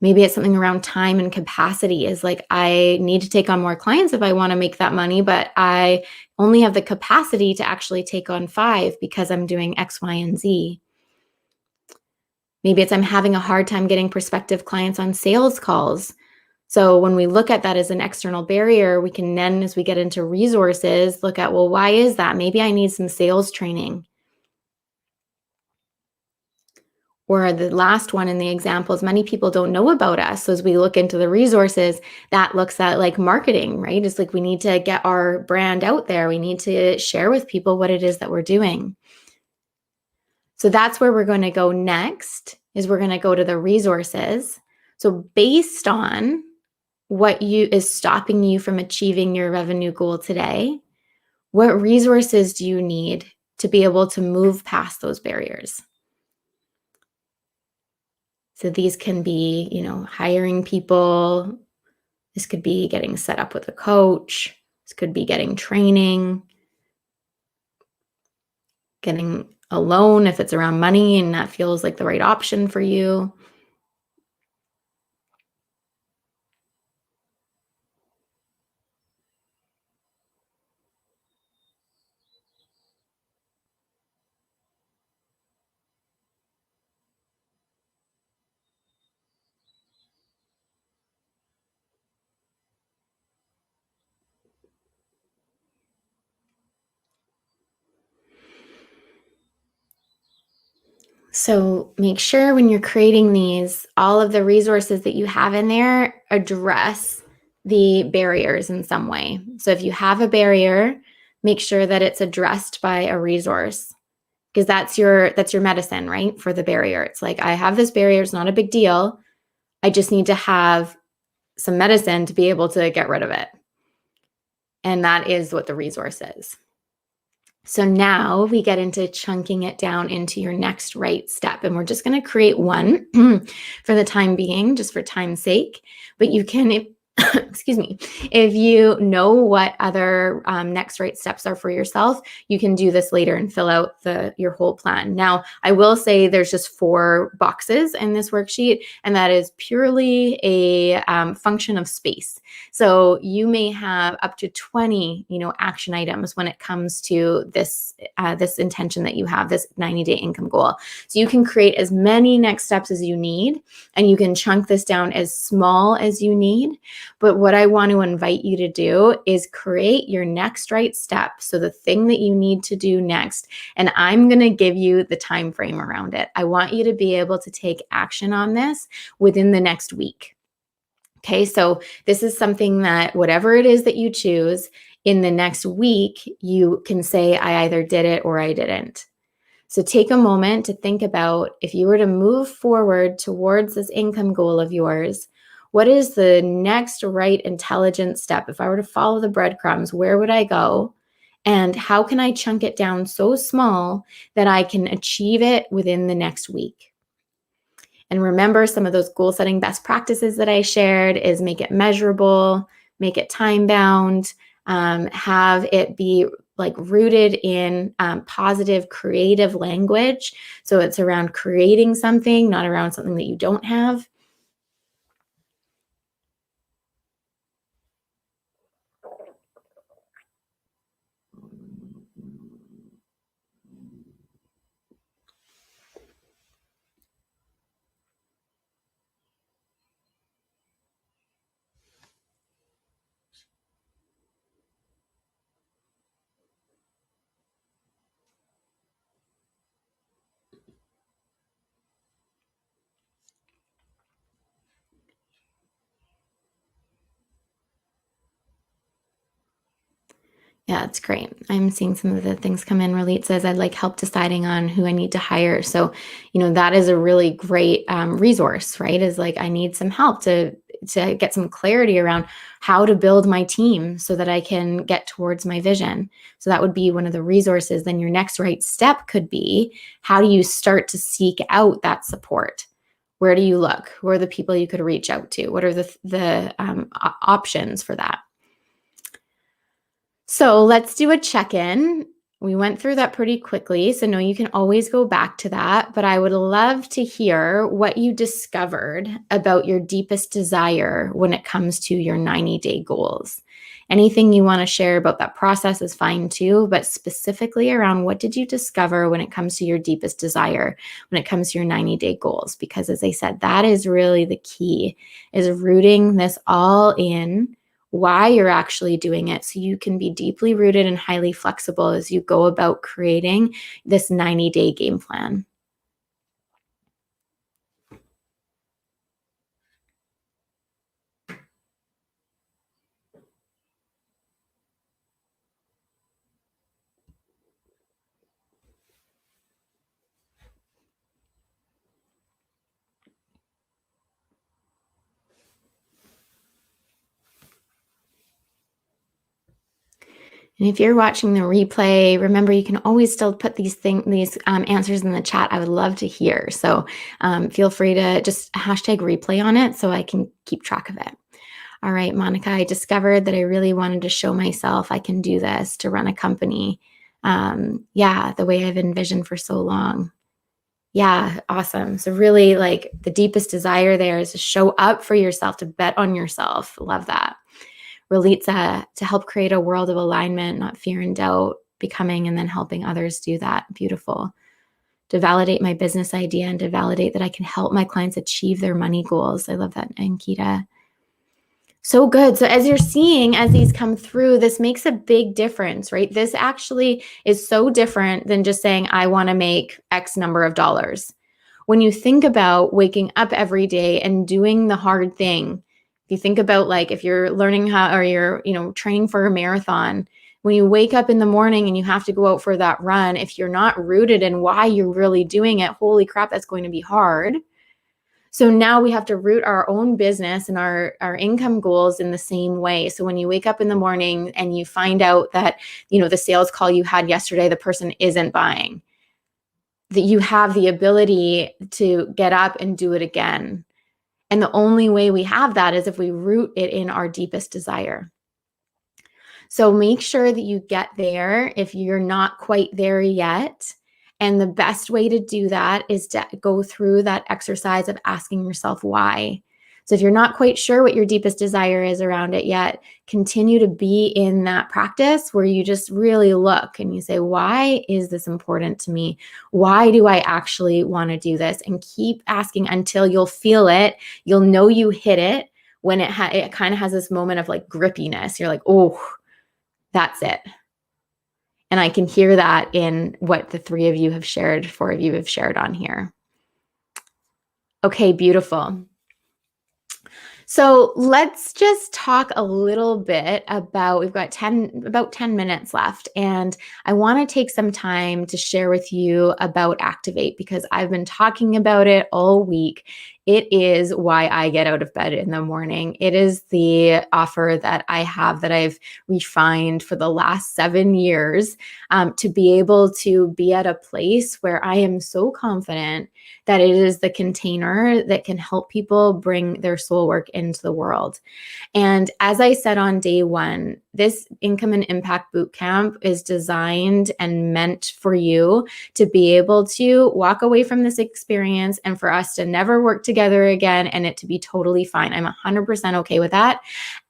A: Maybe it's something around time and capacity, is like I need to take on more clients if I want to make that money, but I only have the capacity to actually take on 5 because I'm doing X, Y, and Z. Maybe it's I'm having a hard time getting prospective clients on sales calls. So when we look at that as an external barrier, we can then, as we get into resources, look at, well, why is that? Maybe I need some sales training. Or the last one in the examples, many people don't know about us. So as we look into the resources, that looks at like marketing, right? It's like we need to get our brand out there. We need to share with people what it is that we're doing. So that's where we're going to go next, is we're going to go to the resources. So based on what is stopping you from achieving your revenue goal today, what resources do you need to be able to move past those barriers? So these can be, hiring people. This could be getting set up with a coach. This could be getting training, getting a loan if it's around money and that feels like the right option for you. So make sure when you're creating these, all of the resources that you have in there address the barriers in some way. So if you have a barrier, make sure that it's addressed by a resource, because that's your medicine, right? For the barrier. It's like, I have this barrier, it's not a big deal. I just need to have some medicine to be able to get rid of it. And that is what the resource is. So now we get into chunking it down into your next right step. And we're just going to create one for the time being, just for time's sake. But you can, excuse me, if you know what other next right steps are for yourself, you can do this later and fill out your whole plan. Now, I will say there's just 4 boxes in this worksheet, and that is purely a function of space. So you may have up to 20, action items when it comes to this intention that you have, this 90-day income goal. So you can create as many next steps as you need, and you can chunk this down as small as you need. But what I want to invite you to do is create your next right step. So the thing that you need to do next, and I'm going to give you the time frame around it. I want you to be able to take action on this within the next week. Okay, so this is something that whatever it is that you choose, in the next week, you can say, I either did it or I didn't. So take a moment to think about, if you were to move forward towards this income goal of yours, what is the next right intelligent step? If I were to follow the breadcrumbs, where would I go? And how can I chunk it down so small that I can achieve it within the next week? And remember, some of those goal setting best practices that I shared is make it measurable, make it time bound, have it be like rooted in positive, creative language. So it's around creating something, not around something that you don't have. Yeah, it's great. I'm seeing some of the things come in. Relate says, I'd like help deciding on who I need to hire. So, that is a really great resource, right? Is like, I need some help to get some clarity around how to build my team so that I can get towards my vision. So that would be one of the resources. Then your next right step could be, how do you start to seek out that support? Where do you look? Who are the people you could reach out to? What are the options for that? So let's do a check-in. We went through that pretty quickly, so no, you can always go back to that, but I would love to hear what you discovered about your deepest desire when it comes to your 90-day goals. Anything you want to share about that process is fine too, but specifically around what did you discover when it comes to your deepest desire, when it comes to your 90-day goals? Because as I said, that is really the key, is rooting this all in why you're actually doing it, so you can be deeply rooted and highly flexible as you go about creating this 90-day game plan. And if you're watching the replay, remember you can always still put these answers in the chat. I would love to hear. So feel free to just hashtag replay on it so I can keep track of it. All right, Monica, I discovered that I really wanted to show myself I can do this, to run a company. Yeah, the way I've envisioned for so long. Yeah, awesome. So really, like, the deepest desire there is to show up for yourself, to bet on yourself. Love that. Relitza, to help create a world of alignment, not fear and doubt, becoming and then helping others do that. Beautiful. To validate my business idea and to validate that I can help my clients achieve their money goals. I love that, Ankita. So good. So as you're seeing, as these come through, this makes a big difference, right? This actually is so different than just saying, I want to make X number of dollars. When you think about waking up every day and doing the hard thing, if you think about, like, if you're learning how, or you're, training for a marathon, when you wake up in the morning and you have to go out for that run, if you're not rooted in why you're really doing it, holy crap, that's going to be hard. So now we have to root our own business and our income goals in the same way. So when you wake up in the morning and you find out that, the sales call you had yesterday, the person isn't buying, that you have the ability to get up and do it again. And the only way we have that is if we root it in our deepest desire. So make sure that you get there if you're not quite there yet. And the best way to do that is to go through that exercise of asking yourself why. So if you're not quite sure what your deepest desire is around it yet, continue to be in that practice where you just really look and you say, why is this important to me? Why do I actually want to do this? And keep asking until you'll feel it. You'll know you hit it when it kind of has this moment of like grippiness. You're like, oh, that's it. And I can hear that in what the 4 of you have shared on here. Okay, beautiful. So let's just talk a little bit about, we've got about 10 minutes left, and I want to take some time to share with you about Activate, because I've been talking about it all week. It is why I get out of bed in the morning. It is the offer that I have that I've refined for the last 7 years, to be able to be at a place where I am so confident that it is the container that can help people bring their soul work into the world. And as I said on day one, this Income and Impact Bootcamp is designed and meant for you to be able to walk away from this experience and for us to never work together again and it to be totally fine. I'm 100% okay with that.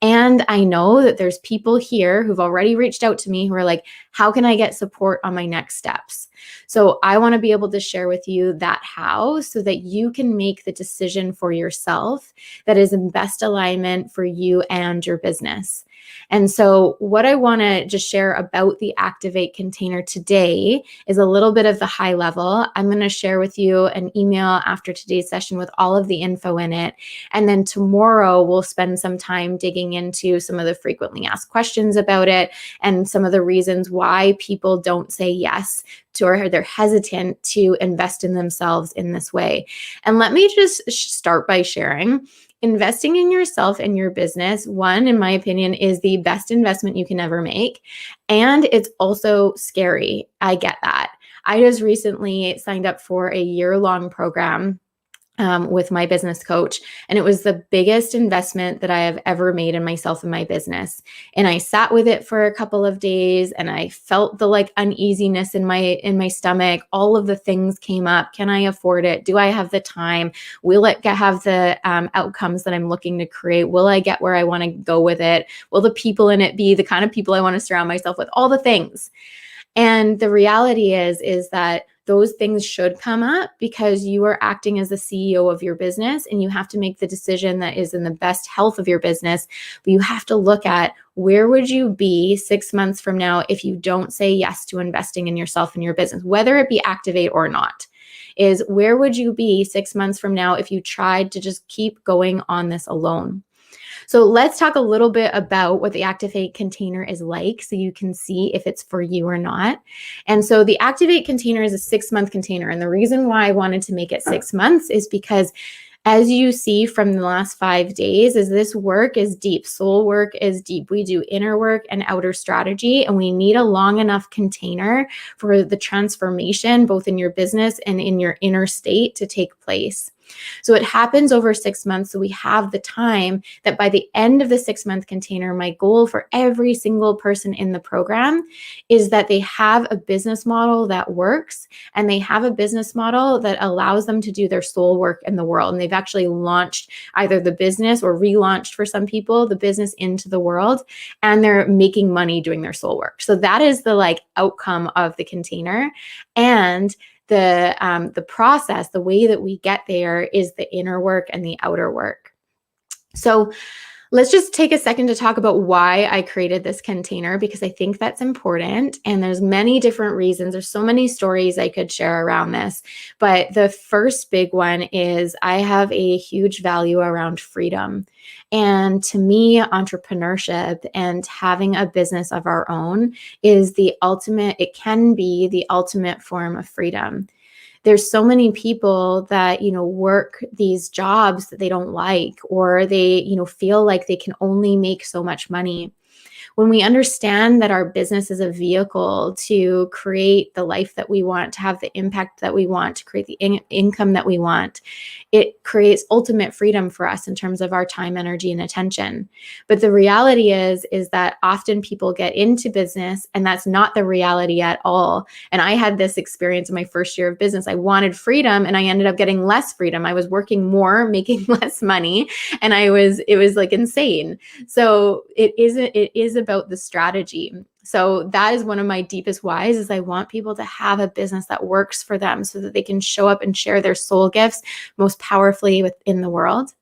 A: And I know that there's people here who've already reached out to me who are like, how can I get support on my next steps? So I want to be able to share with you that how, so that you can make the decision for yourself that is in best alignment for you and your business. And so what I want to just share about the Activate container today is a little bit of the high level. I'm going to share with you an email after today's session with all of the info in it. And then tomorrow we'll spend some time digging into some of the frequently asked questions about it and some of the reasons why people don't say yes to, or they're hesitant to invest in themselves in this way. And let me just start by sharing, investing in yourself and your business, one, in my opinion, is the best investment you can ever make. And it's also scary. I get that. I just recently signed up for a year-long program with my business coach. And it was the biggest investment that I have ever made in myself and my business. And I sat with it for a couple of days and I felt the like uneasiness in my stomach. All of the things came up. Can I afford it? Do I have the time? Will it have the outcomes that I'm looking to create? Will I get where I want to go with it? Will the people in it be the kind of people I want to surround myself with? All the things. And the reality is that those things should come up because you are acting as the CEO of your business and you have to make the decision that is in the best health of your business. But you have to look at where would you be 6 months from now if you don't say yes to investing in yourself and your business, whether it be Activate or not, is where would you be 6 months from now if you tried to just keep going on this alone? So let's talk a little bit about what the Activate container is like so you can see if it's for you or not. And so the Activate container is a 6-month container. And the reason why I wanted to make it 6 months is because as you see from the last 5 days, is this work is deep. Soul work is deep. We do inner work and outer strategy, and we need a long enough container for the transformation, both in your business and in your inner state, to take place. So it happens over 6 months. So we have the time that by the end of the 6-month container, my goal for every single person in the program is that they have a business model that works and they have a business model that allows them to do their soul work in the world. And they've actually launched either the business or relaunched for some people, the business into the world, and they're making money doing their soul work. So that is the like outcome of the container. And the process, the way that we get there is the inner work and the outer work. So let's just take a second to talk about why I created this container, because I think that's important. And there's many different reasons. There's so many stories I could share around this. But the first big one is I have a huge value around freedom. And to me, entrepreneurship and having a business of our own is the ultimate, it can be the ultimate form of freedom. There's so many people that, work these jobs that they don't like, or they, feel like they can only make so much money. When we understand that our business is a vehicle to create the life that we want, to have the impact that we want, to create the income that we want, it creates ultimate freedom for us in terms of our time, energy, and attention. But the reality is that often people get into business and that's not the reality at all. And I had this experience in my first year of business. I wanted freedom and I ended up getting less freedom. I was working more, making less money, and it was like insane. So it is about the strategy. So that is one of my deepest whys, is I want people to have a business that works for them so that they can show up and share their soul gifts most powerfully within the world.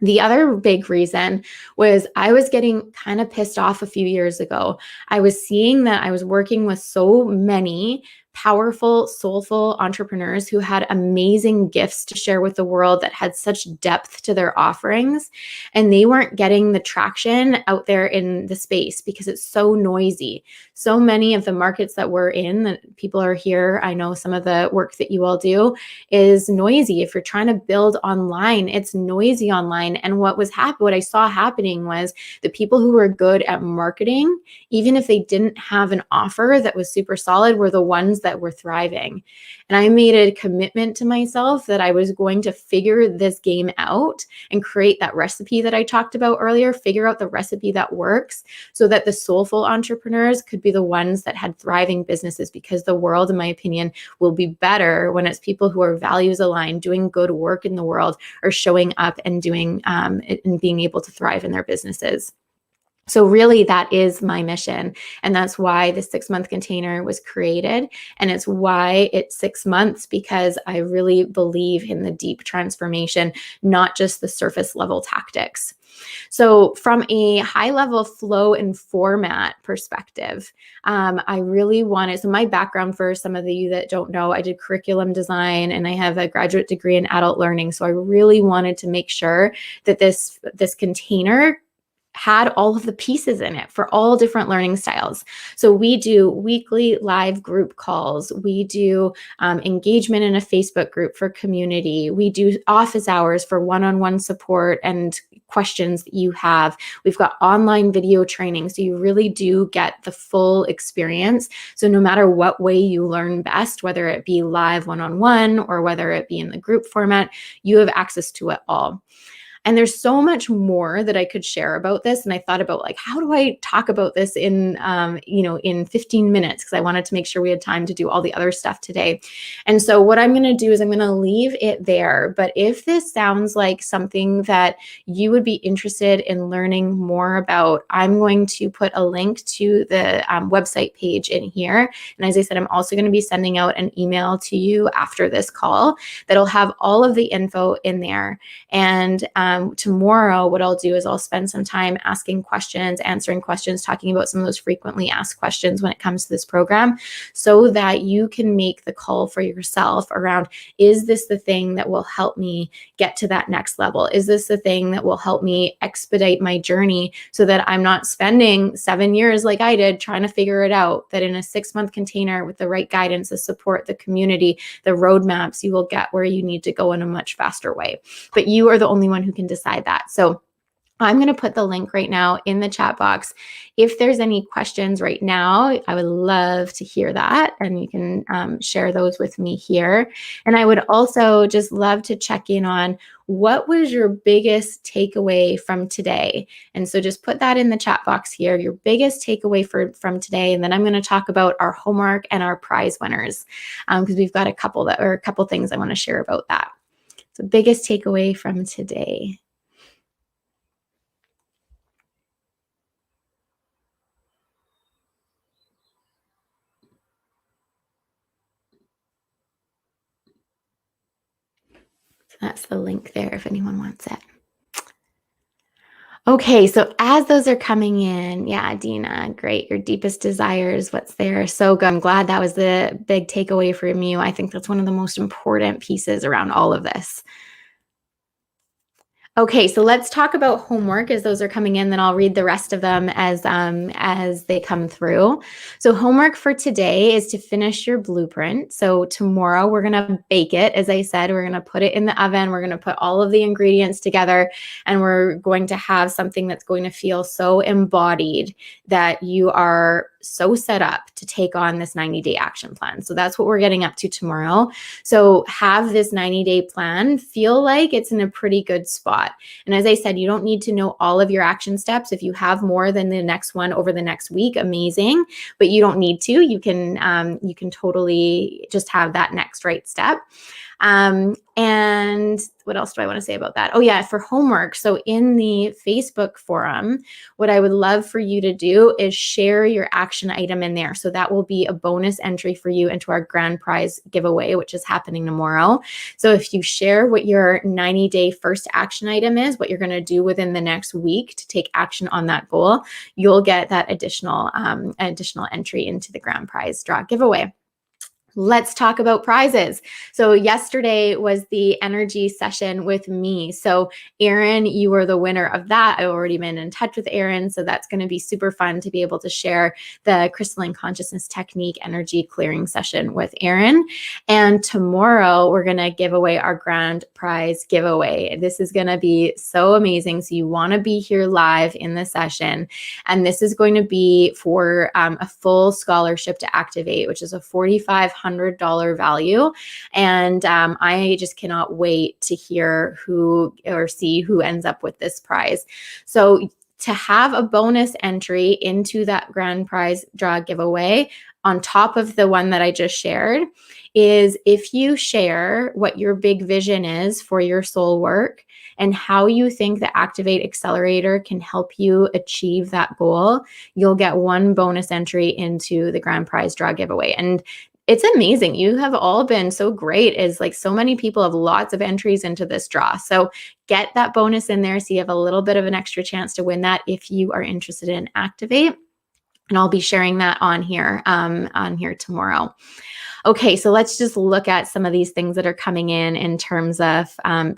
A: The other big reason was I was getting kind of pissed off a few years ago. I was seeing that I was working with so many powerful, soulful entrepreneurs who had amazing gifts to share with the world, that had such depth to their offerings, and they weren't getting the traction out there in the space because it's so noisy. So many of the markets that we're in, that people are here, I know some of the work that you all do is noisy. If you're trying to build online, it's noisy online. And what I saw happening was the people who were good at marketing, even if they didn't have an offer that was super solid, were the ones that were thriving. And I made a commitment to myself that I was going to figure this game out and create that recipe that I talked about earlier, figure out the recipe that works so that the soulful entrepreneurs could be the ones that had thriving businesses, because the world, in my opinion, will be better when it's people who are values aligned, doing good work in the world, or showing up and doing and being able to thrive in their businesses. So really, that is my mission. And that's why the 6-month container was created. And it's why it's 6 months, because I really believe in the deep transformation, not just the surface level tactics. So from a high level flow and format perspective, I really wanted, so my background, for some of you that don't know, I did curriculum design and I have a graduate degree in adult learning. So I really wanted to make sure that this container had all of the pieces in it for all different learning styles. So we do weekly live group calls. We do engagement in a Facebook group for community. We do office hours for one-on-one support and questions that you have. We've got online video training. So you really do get the full experience. So no matter what way you learn best, whether it be live one-on-one or whether it be in the group format, you have access to it all. And there's so much more that I could share about this. And I thought about like, how do I talk about this in, in 15 minutes? Because I wanted to make sure we had time to do all the other stuff today. And so what I'm going to do is I'm going to leave it there. But if this sounds like something that you would be interested in learning more about, I'm going to put a link to the website page in here. And as I said, I'm also going to be sending out an email to you after this call that'll have all of the info in there. And tomorrow, what I'll do is I'll spend some time asking questions, answering questions, talking about some of those frequently asked questions when it comes to this program, so that you can make the call for yourself around, is this the thing that will help me get to that next level? Is this the thing that will help me expedite my journey so that I'm not spending 7 years like I did trying to figure it out, that in a 6-month container with the right guidance, the support, the community, the roadmaps, you will get where you need to go in a much faster way. But you are the only one who can decide that. So I'm going to put the link right now in the chat box. If there's any questions right now, I would love to hear that. And you can share those with me here. And I would also just love to check in on what was your biggest takeaway from today. And so just put that in the chat box here, your biggest takeaway from today. And then I'm going to talk about our homework and our prize winners, because we've got a couple things I want to share about that. So biggest takeaway from today. So that's the link there if anyone wants it. Okay, so as those are coming in, yeah, Dina, great. Your deepest desires, what's there? So good. I'm glad that was the big takeaway from you. I think that's one of the most important pieces around all of this. Okay, so let's talk about homework as those are coming in, then I'll read the rest of them as they come through. So homework for today is to finish your blueprint. So tomorrow we're going to bake it. As I said, we're going to put it in the oven. We're going to put all of the ingredients together, and we're going to have something that's going to feel so embodied that you are so set up to take on this 90-day action plan. So that's what we're getting up to tomorrow. So have this 90-day plan feel like it's in a pretty good spot. And as I said, you don't need to know all of your action steps. If you have more than the next one over the next week, amazing, but you don't need to. You can totally just have that next right step. And what else do I want to say about that? Oh yeah, for homework. So in the Facebook forum, what I would love for you to do is share your action item in there. So that will be a bonus entry for you into our grand prize giveaway, which is happening tomorrow. So if you share what your 90-day first action item is, what you're going to do within the next week to take action on that goal, you'll get that additional entry into the grand prize draw giveaway. Let's talk about prizes. So yesterday was the energy session with me. So Erin, you were the winner of that. I've already been in touch with Erin. So that's going to be super fun to be able to share the crystalline consciousness technique energy clearing session with Erin. And tomorrow we're going to give away our grand prize giveaway. This is going to be so amazing. So you want to be here live in the session. And this is going to be for a full scholarship to activate, which is a $4,500 value. And I just cannot wait to hear who or see who ends up with this prize. So to have a bonus entry into that grand prize draw giveaway on top of the one that I just shared is if you share what your big vision is for your soul work and how you think the Activate Accelerator can help you achieve that goal, you'll get one bonus entry into the grand prize draw giveaway. And it's amazing. You have all been so great, as like so many people have lots of entries into this draw. So get that bonus in there so you have a little bit of an extra chance to win that if you are interested in Activate. And I'll be sharing that on here tomorrow. Okay, so let's just look at some of these things that are coming in terms of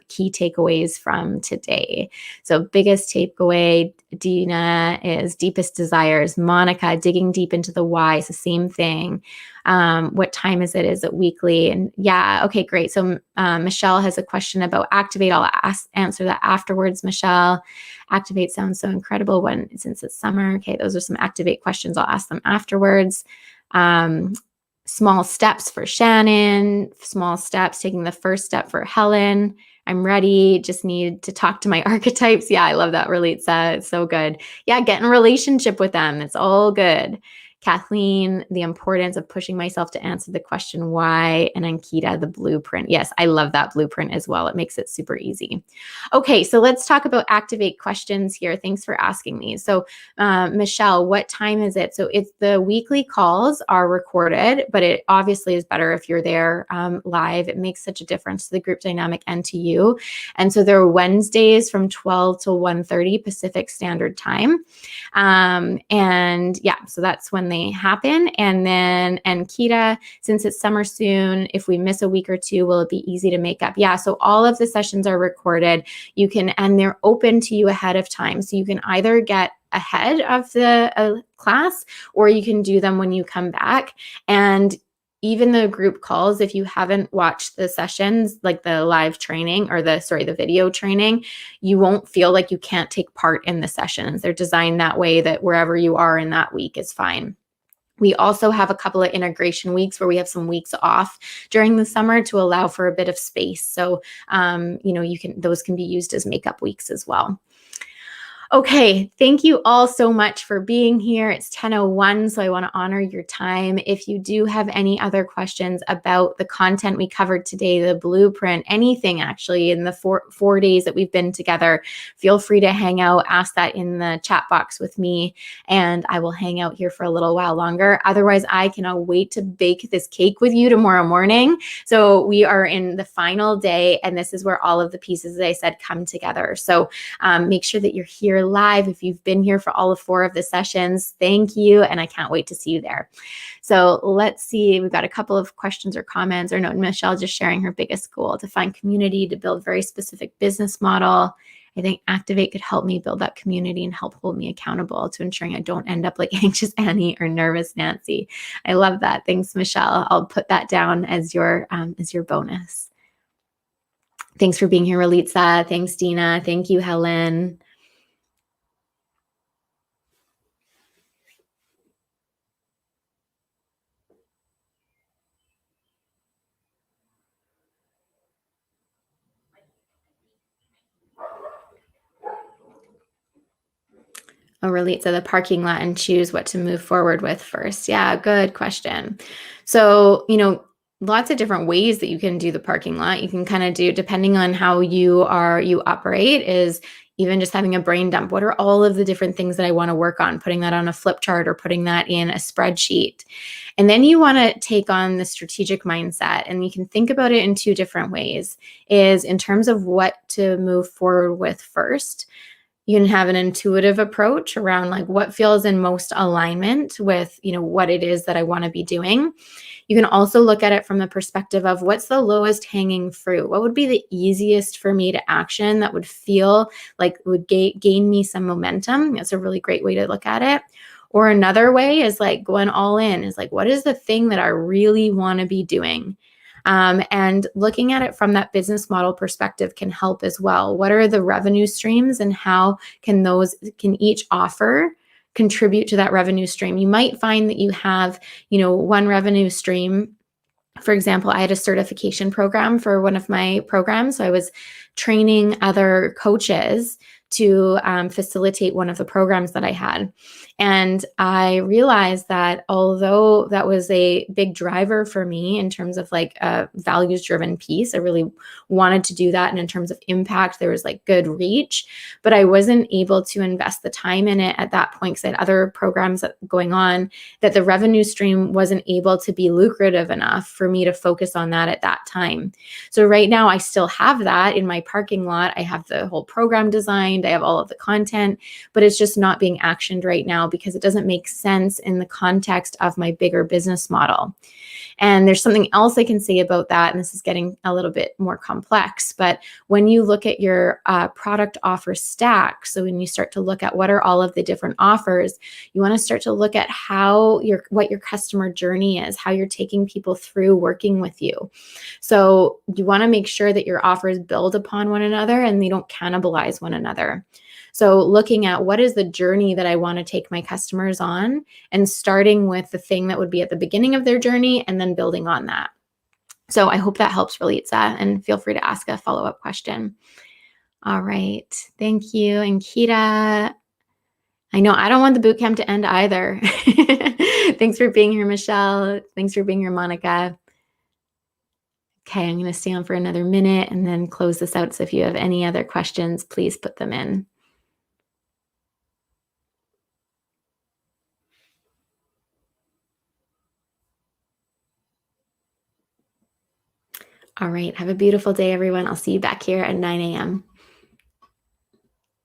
A: key takeaways from today. So biggest takeaway, Dina, is deepest desires. Monica, digging deep into the why. It's the same thing. What time is it? Is it weekly? And yeah, okay, great. So Michelle has a question about Activate. I'll answer that afterwards, Michelle. Activate sounds so incredible since it's summer. Okay, those are some Activate questions. I'll ask them afterwards. Small steps for Shannon, small steps, taking the first step for Helen. I'm ready, just need to talk to my archetypes. Yeah, I love that, Relitza. It's so good. Yeah, get in a relationship with them. It's all good. Kathleen, the importance of pushing myself to answer the question why, and Ankita, the blueprint. Yes, I love that blueprint as well. It makes it super easy. Okay, so let's talk about Activate questions here. Thanks for asking these. So Michelle, what time is it? So it's the weekly calls are recorded, but it obviously is better if you're there live. It makes such a difference to the group dynamic and to you. And so they're Wednesdays from 12 to 1:30 Pacific Standard Time. And yeah, so that's when they happen. And then Ankita, since it's summer soon, if we miss a week or two, will it be easy to make up? Yeah, so all of the sessions are recorded. You can, and they're open to you ahead of time. So you can either get ahead of the class, or you can do them when you come back. And even the group calls, if you haven't watched the sessions, like the live training or the video training, you won't feel like you can't take part in the sessions. They're designed that way that wherever you are in that week is fine. We also have a couple of integration weeks where we have some weeks off during the summer to allow for a bit of space. So, those can be used as makeup weeks as well. Okay, thank you all so much for being here. It's 10:01, so I want to honor your time. If you do have any other questions about the content we covered today, the blueprint, anything actually in the four days that we've been together, feel free to hang out, ask that in the chat box with me, and I will hang out here for a little while longer. Otherwise, I cannot wait to bake this cake with you tomorrow morning. So we are in the final day, and this is where all of the pieces, as I said, come together. So make sure that you're here live. If you've been here for all of 4 of the sessions, thank you. And I can't wait to see you there. So let's see. We've got a couple of questions or comments. Or no, Michelle just sharing her biggest goal: to find community, to build very specific business model. I think Activate could help me build that community and help hold me accountable to ensuring I don't end up like anxious Annie or nervous Nancy. I love that. Thanks, Michelle. I'll put that down as your bonus. Thanks for being here, Relitza. Thanks, Dina. Thank you, Helen. Oh, relate to the parking lot and choose what to move forward with first. Yeah, good question. So, lots of different ways that you can do the parking lot. You can kind of do, depending on how you operate, is even just having a brain dump. What are all of the different things that I want to work on? Putting that on a flip chart or putting that in a spreadsheet. And then you want to take on the strategic mindset, and you can think about it in 2 different ways. Is in terms of what to move forward with first. You can have an intuitive approach around like what feels in most alignment with, what it is that I want to be doing. You can also look at it from the perspective of what's the lowest hanging fruit? What would be the easiest for me to action that would feel like would gain me some momentum? That's a really great way to look at it. Or another way is like going all in, is like, what is the thing that I really want to be doing? And looking at it from that business model perspective can help as well. What are the revenue streams and how can each offer contribute to that revenue stream? You might find that you have, one revenue stream. For example, I had a certification program for one of my programs. So I was training other coaches to facilitate one of the programs that I had. And I realized that although that was a big driver for me in terms of like a values-driven piece, I really wanted to do that. And in terms of impact, there was like good reach, but I wasn't able to invest the time in it at that point because I had other programs going on, that the revenue stream wasn't able to be lucrative enough for me to focus on that at that time. So right now I still have that in my parking lot. I have the whole program designed. mind. I have all of the content, but it's just not being actioned right now because it doesn't make sense in the context of my bigger business model. And there's something else I can say about that, and this is getting a little bit more complex, but when you look at your product offer stack, so when you start to look at what are all of the different offers, you want to start to look at what your customer journey is, how you're taking people through working with you. So you want to make sure that your offers build upon one another and they don't cannibalize one another. So looking at what is the journey that I want to take my customers on, and starting with the thing that would be at the beginning of their journey and then building on that. So I hope that helps, Ralitza, and feel free to ask a follow-up question. All right. Thank you. And Kita, I know I don't want the bootcamp to end either. Thanks for being here, Michelle. Thanks for being here, Monica. Okay, I'm going to stay on for another minute and then close this out. So if you have any other questions, please put them in. All right. Have a beautiful day, everyone. I'll see you back here at 9 a.m.